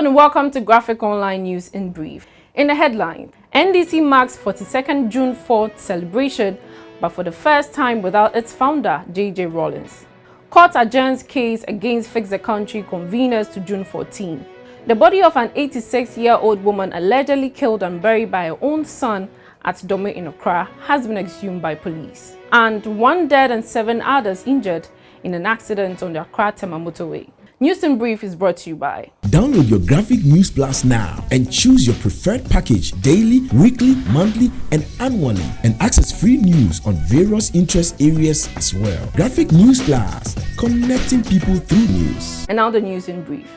and welcome to Graphic Online News in Brief. In the headline, NDC marks 42nd June 4th celebration, but for the first time without its founder, Rawlings. Court adjourns case against Fix the Country conveners to June 14. The body of an 86-year-old woman allegedly killed and buried by her own son at Dome in Accra has been exhumed by police. And 1 dead and 7 others injured in an accident on the Accra-Tema Motorway. News in Brief is brought to you by. Download your Graphic News Plus now and choose your preferred package daily, weekly, monthly, and annually, and access free news on various interest areas as well. Graphic News Plus, connecting people through news. And now the news in brief.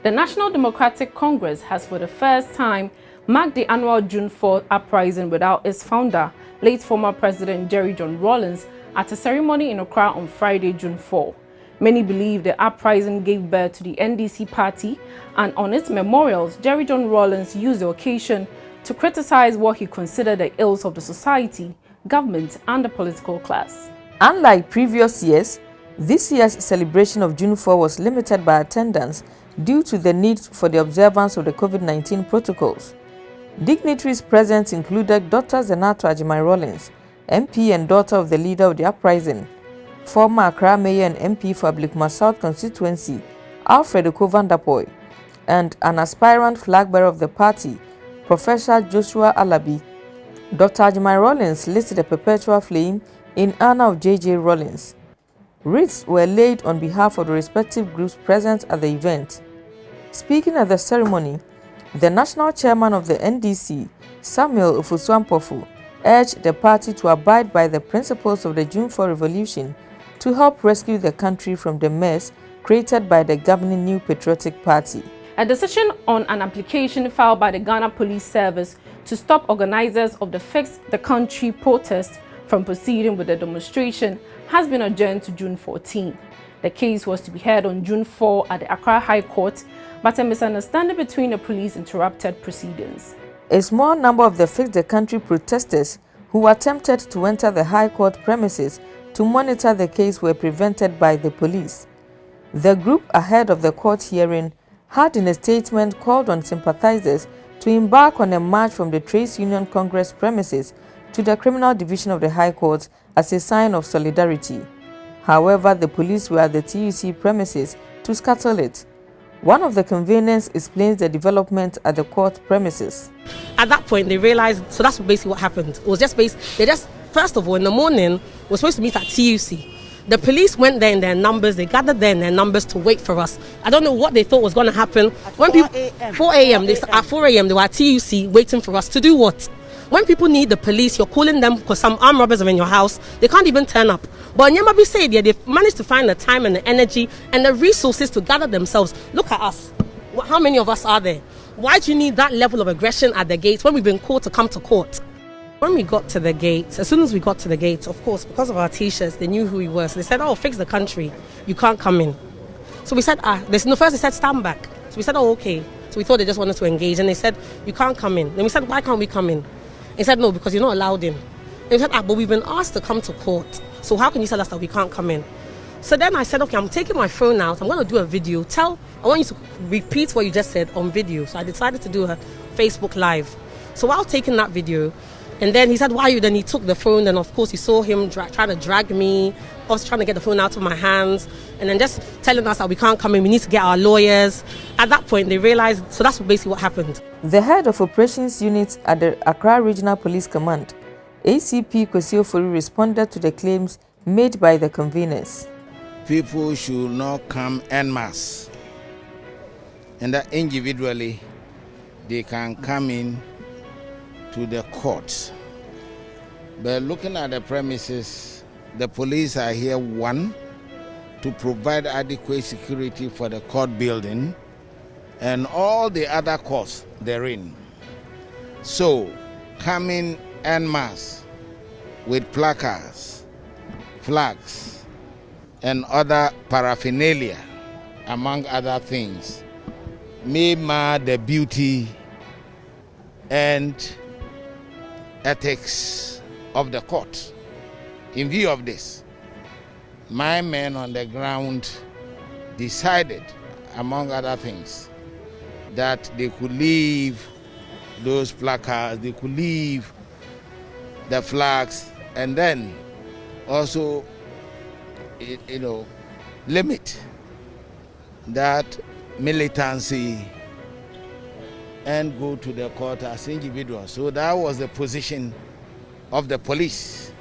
The National Democratic Congress has for the first time marked the annual June 4th uprising without its founder, late former President Rawlings, at a ceremony in Accra on Friday, June 4. Many believe the uprising gave birth to the NDC party, and on its memorials, Rawlings used the occasion to criticize what he considered the ills of the society, government, and the political class. Unlike previous years, this year's celebration of June 4 was limited by attendance due to the need for the observance of the COVID-19 protocols. Dignitaries present included Dr. Zenato Rawlings, MP and daughter of the leader of the uprising, former Accra Mayor and MP for Ablikuma South constituency, Alfred Okovandapoy, and an aspirant flag bearer of the party, Professor Joshua Alabi. Dr. Rawlings lit a perpetual flame in honor of Rawlings. Wreaths were laid on behalf of the respective groups present at the event. Speaking at the ceremony, the national chairman of the NDC, Samuel Ofosu-Ampofo, urged the party to abide by the principles of the June 4 revolution to help rescue the country from the mess created by the governing New Patriotic Party. A decision on an application filed by the Ghana Police Service to stop organizers of the Fix the Country protest from proceeding with the demonstration has been adjourned to June 14. The case was to be heard on June 4 at the Accra High Court, but a misunderstanding between the police interrupted proceedings. A small number of the Fix the Country protesters who attempted to enter the High Court premises to monitor the case were prevented by the police. The group, ahead of the court hearing, had in a statement called on sympathizers to embark on a march from the Trades Union Congress premises to the Criminal Division of the High Court as a sign of solidarity. However, the police were at the TUC premises to scuttle it. One of the conveners explains the development at the court premises. At that point, they realized, so that's basically what happened. It was just first of all, in the morning, we're supposed to meet at TUC. The police went there in their numbers, they gathered there in their numbers to wait for us. I don't know what they thought was going to happen. At 4 a.m., they were at TUC waiting for us to do what? When people need the police, you're calling them because some armed robbers are in your house, they can't even turn up. But Nyamabi said, yeah, they've managed to find the time and the energy and the resources to gather themselves. Look at us. How many of us are there? Why do you need that level of aggression at the gates when we've been called to come to court? When we got to the gate, as soon as we got to the gate, of course, because of our t-shirts, they knew who we were. So they said, oh, Fix the Country, you can't come in. So we said, first they said, stand back. So we said, oh, okay. So we thought they just wanted to engage. And they said, you can't come in. Then we said, why can't we come in? He said, no, because you're not allowed in. And he said, but we've been asked to come to court. So how can you tell us that we can't come in? So then I said, okay, I'm taking my phone out. I'm going to do a video. I want you to repeat what you just said on video. So I decided to do a Facebook Live. So while taking that video, and then he said, why are you? Then he took the phone. And of course, you saw him trying to drag me. I was trying to get the phone out of my hands. And then just telling us that we can't come in. We need to get our lawyers. At that point, they realized, so that's basically what happened. The head of operations unit at the Accra Regional Police Command, ACP Kwesi Ofori, responded to the claims made by the conveners. People should not come en masse, and that individually they can come in to the court. But looking at the premises, the police are here, one, to provide adequate security for the court building and all the other courts therein. So, coming en masse with placards, flags, and other paraphernalia, among other things, may mar the beauty and ethics of the court. In view of this, my men on the ground decided, among other things, that they could leave those placards, they could leave the flags, and then also, limit that militancy and go to the court as individuals. So that was the position of the police.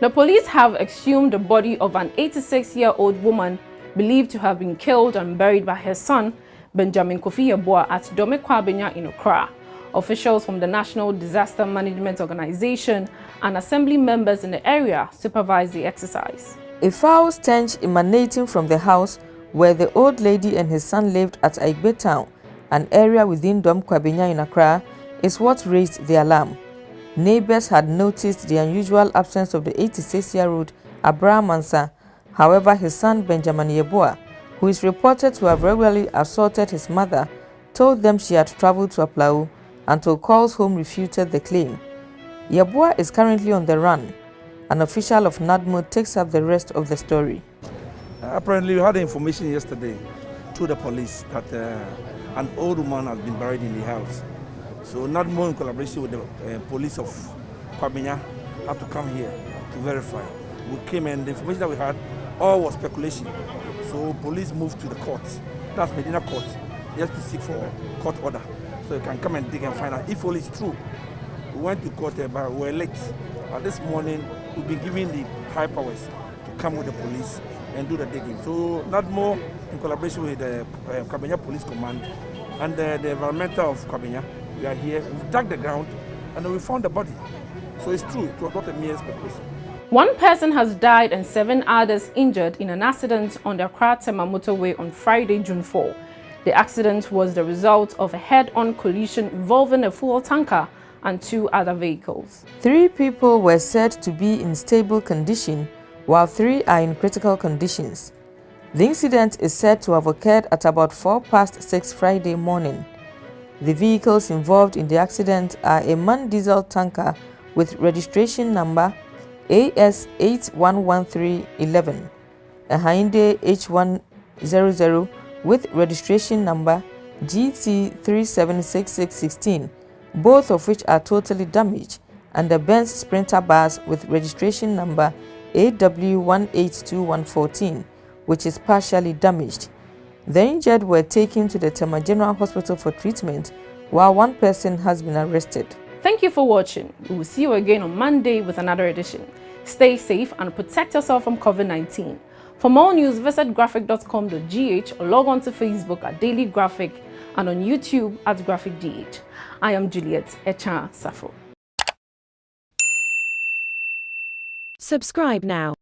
The police have exhumed the body of an 86-year-old woman believed to have been killed and buried by her son, Benjamin Kofi Yeboah, at Dome-Kwabenya in Accra. Officials from the National Disaster Management Organization and assembly members in the area supervised the exercise. A foul stench emanating from the house where the old lady and his son lived at Aigbe Town, an area within Dome-Kwabenya in Accra, is what raised the alarm. Neighbors had noticed the unusual absence of the 86-year-old Abraham Mansa. However, his son Benjamin Yeboah, who is reported to have regularly assaulted his mother, told them she had traveled to Aplau until calls home refuted the claim. Yeboah is currently on the run. An official of NADMO takes up the rest of the story. Apparently, we had information yesterday to the police that an old woman has been buried in the house. So NADMO, in collaboration with the police of Kwabenya, had to come here to verify. We came and the information that we had all was speculation. So police moved to the court, that's Medina Court, just to seek for court order. So you can come and dig and find out if all is true. We went to court, but we were late. This morning, we've been given the high powers to come with the police and do the digging. So NADMO, in collaboration with the Kwabenya Police Command and the environmental of Kwabenya, we are here. We've dug the ground and we found the body. So it's true. It was not a mere speculation. One person has died and 7 others injured in an accident on the Accra-Tema Motorway on Friday, June 4. The accident was the result of a head-on collision involving a fuel tanker and 2 other vehicles. 3 people were said to be in stable condition, while 3 are in critical conditions. The incident is said to have occurred at about 6:04 Friday morning. The vehicles involved in the accident are a MAN diesel tanker with registration number AS811311, a Hyundai H100 with registration number GT376616, both of which are totally damaged, and the Benz Sprinter bus with registration number AW182114, which is partially damaged. The injured were taken to the Tema General Hospital for treatment, while 1 person has been arrested. Thank you for watching. We will see you again on Monday with another edition. Stay safe and protect yourself from COVID-19. For more news, visit graphic.com.gh or log on to Facebook at Daily Graphic and on YouTube at GraphicDH. I am Juliet Echa Safo. Subscribe now.